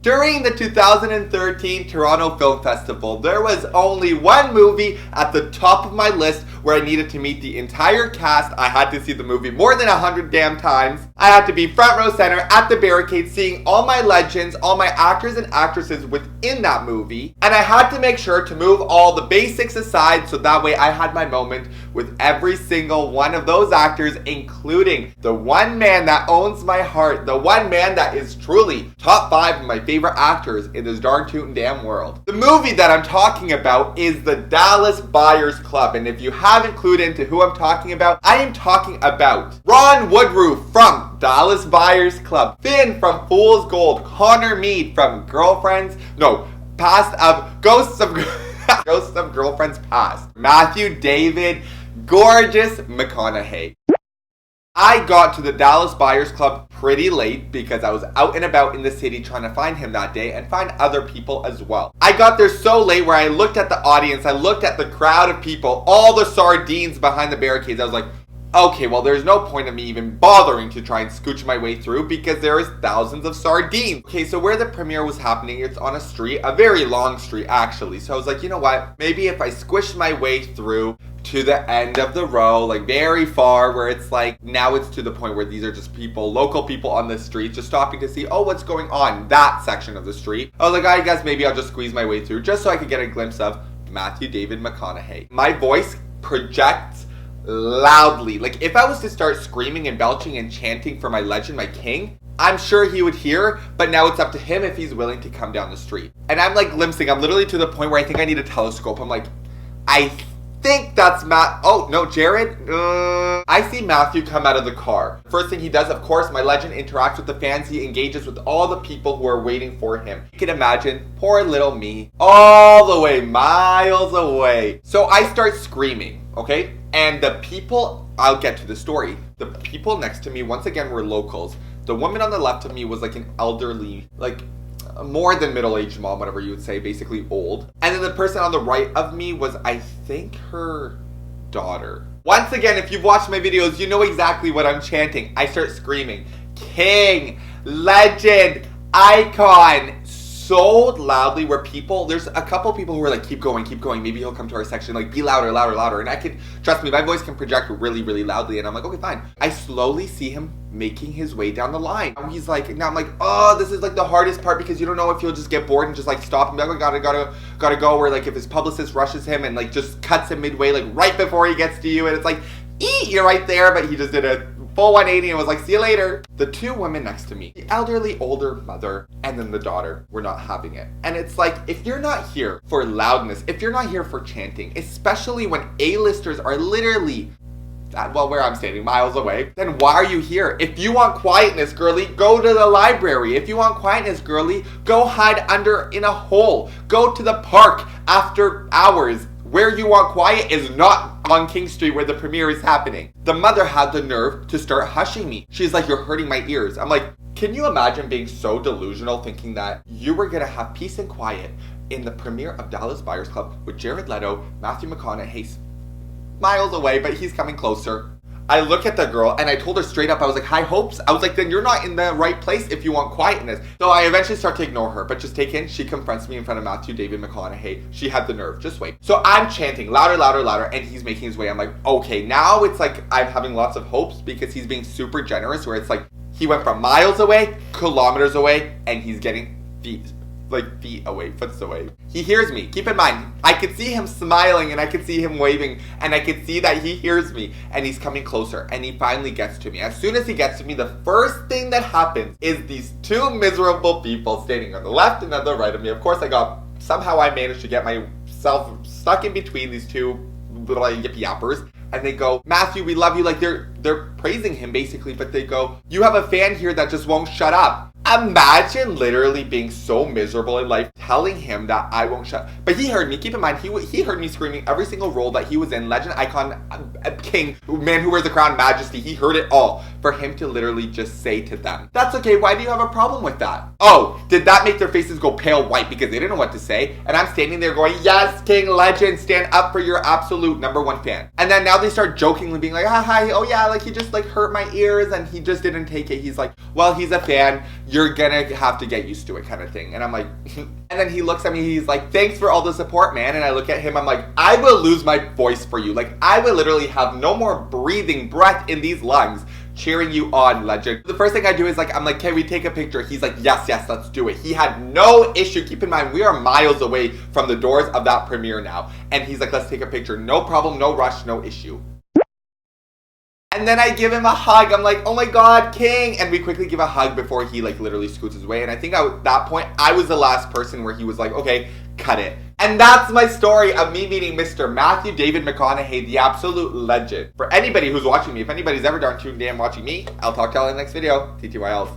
During the 2013 Toronto Film Festival, there was only one movie at the top of my list where I needed to meet the entire cast. I had to see the movie more than 100 damn times. I had to be front row center at the barricade seeing all my legends, all my actors and actresses within that movie. And I had to make sure to move all the basics aside so that way I had my moment with every single one of those actors, including the one man that owns my heart, the one man that is truly top 5 of my favorite actors in this darn tootin' damn world. The movie that I'm talking about is the Dallas Buyers Club, and if you haven't clued into who I'm talking about, I am talking about Ron Woodroof from Dallas Buyers Club, Finn from Fool's Gold, Connor Mead from Ghosts of Girlfriends Past, Matthew David, gorgeous Mcconaughey. I got to the Dallas Buyers Club pretty late because I was out and about in the city trying to find him that day and find other people as well. I got there so late where I looked at the audience, I looked at the crowd of people, all the sardines behind the barricades. I was like, okay, well there's no point of me even bothering to try and scooch my way through because there is thousands of sardines. Okay, so where the premiere was happening, it's on a street, a very long street actually. So I was like, you know what, maybe if I squish my way through to the end of the row, like very far, where it's like, now it's to the point where these are just people, local people on the street, just stopping to see, oh, what's going on, that section of the street. I was like, I guess maybe I'll just squeeze my way through, just so I could get a glimpse of Matthew David Mcconaughey. My voice projects loudly. Like, if I was to start screaming and belching and chanting for my legend, my king, I'm sure he would hear, but now it's up to him if he's willing to come down the street. And I'm like glimpsing, I'm literally to the point where I think I need a telescope. I'm like, I think that's Matt. Oh, no, Jared. I see Matthew come out of the car. First thing he does, of course, my legend interacts with the fans. He engages with all the people who are waiting for him. You can imagine, poor little me, all the way, miles away. So I start screaming, okay? And the people, I'll get to the story. The people next to me, once again, were locals. The woman on the left of me was like an elderly, like, more than middle-aged mom, whatever you would say, basically old. And then the person on the right of me was, I think, her daughter. Once again, if you've watched my videos, you know exactly what I'm chanting. I start screaming, king, legend, icon, so loudly where people, there's a couple people who are like, keep going, maybe he'll come to our section, like be louder, louder, louder. And I could, trust me, my voice can project really, really loudly. And I'm like, okay, fine. I slowly see him making his way down the line. He's like, now I'm like, oh, this is like the hardest part because you don't know if he'll just get bored and just like stop and be like, oh, gotta go. Or like if his publicist rushes him and like just cuts him midway, like right before he gets to you. And it's like, you're right there. But he just did a full 180 and was like, see you later. The two women next to me, the elderly older mother and then the daughter, were not having it. And it's like, if you're not here for loudness, if you're not here for chanting, especially when A-listers are literally, well, where I'm standing, miles away, then why are you here? If you want quietness, girly, go to the library. If you want quietness, girly, go hide under in a hole. Go to the park after hours. Where you want quiet is not on King Street where the premiere is happening. The mother had the nerve to start hushing me. She's like, you're hurting my ears. I'm like, can you imagine being so delusional thinking that you were gonna have peace and quiet in the premiere of Dallas Buyers Club with Jared Leto, Matthew McConaughey, miles away, but he's coming closer. I look at the girl and I told her straight up, I was like, high hopes? I was like, then you're not in the right place if you want quietness. So I eventually start to ignore her, but just take in, she confronts me in front of Matthew David McConaughey. She had the nerve, just wait. So I'm chanting louder, louder, louder, and he's making his way. I'm like, okay, now it's like I'm having lots of hopes because he's being super generous where it's like, he went from miles away, kilometers away, and he's getting feet away, foot away. He hears me. Keep in mind, I could see him smiling and I could see him waving and I could see that he hears me and he's coming closer and he finally gets to me. As soon as he gets to me, the first thing that happens is these two miserable people standing on the left and on the right of me. Of course, somehow I managed to get myself stuck in between these two little yippy yappers. And they go, Matthew, we love you. Like they're praising him basically, but they go, you have a fan here that just won't shut up. Imagine literally being so miserable in life, telling him that I won't shut. But he heard me. Keep in mind, he heard me screaming every single role that he was in. Legend, icon, king, man who wears the crown, majesty. He heard it all. For him to literally just say to them, that's okay. Why do you have a problem with that? Oh, did that make their faces go pale white because they didn't know what to say? And I'm standing there going, yes, king, legend, stand up for your absolute #1 fan. And then now they start jokingly being like, hi, oh yeah, like he just like hurt my ears and he just didn't take it. He's like, well, he's a fan. you're gonna have to get used to it kind of thing. And I'm like, and then he looks at me, he's like, thanks for all the support, man. And I look at him, I'm like, I will lose my voice for you. Like, I will literally have no more breathing breath in these lungs cheering you on, legend. The first thing I do is like, I'm like, can we take a picture? He's like, yes, let's do it. He had no issue. Keep in mind, we are miles away from the doors of that premiere now. And he's like, let's take a picture. No problem, no rush, no issue. And then I give him a hug. I'm like, oh my god, King. And we quickly give a hug before he like literally scoots his way. And I think at that point, I was the last person where he was like, okay, cut it. And that's my story of me meeting Mr. Matthew David McConaughey, the absolute legend. For anybody who's watching me, if anybody's ever done too damn watching me, I'll talk to y'all in the next video. TTYLs.